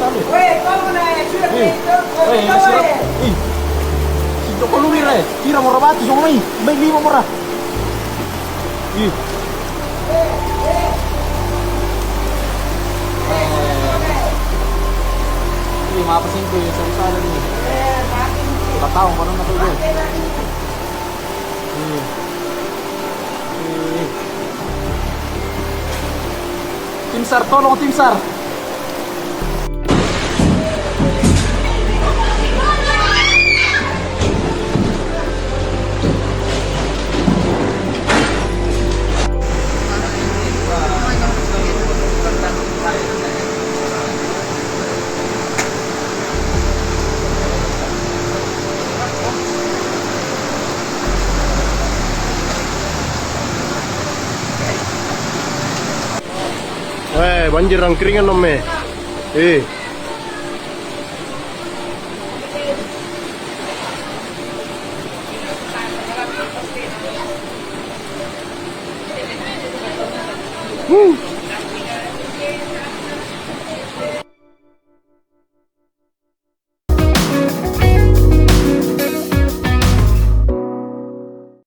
sale. Weh, kamu naik sudah itu. Sirap. Sino ko lumir Kira mo rabati so may 5 mo ra. Mapasin ko yung sari-sari niya. Patawang ko nang natulog. Timsar, tolong Timsar. banjir ang keringan nom me. Woo!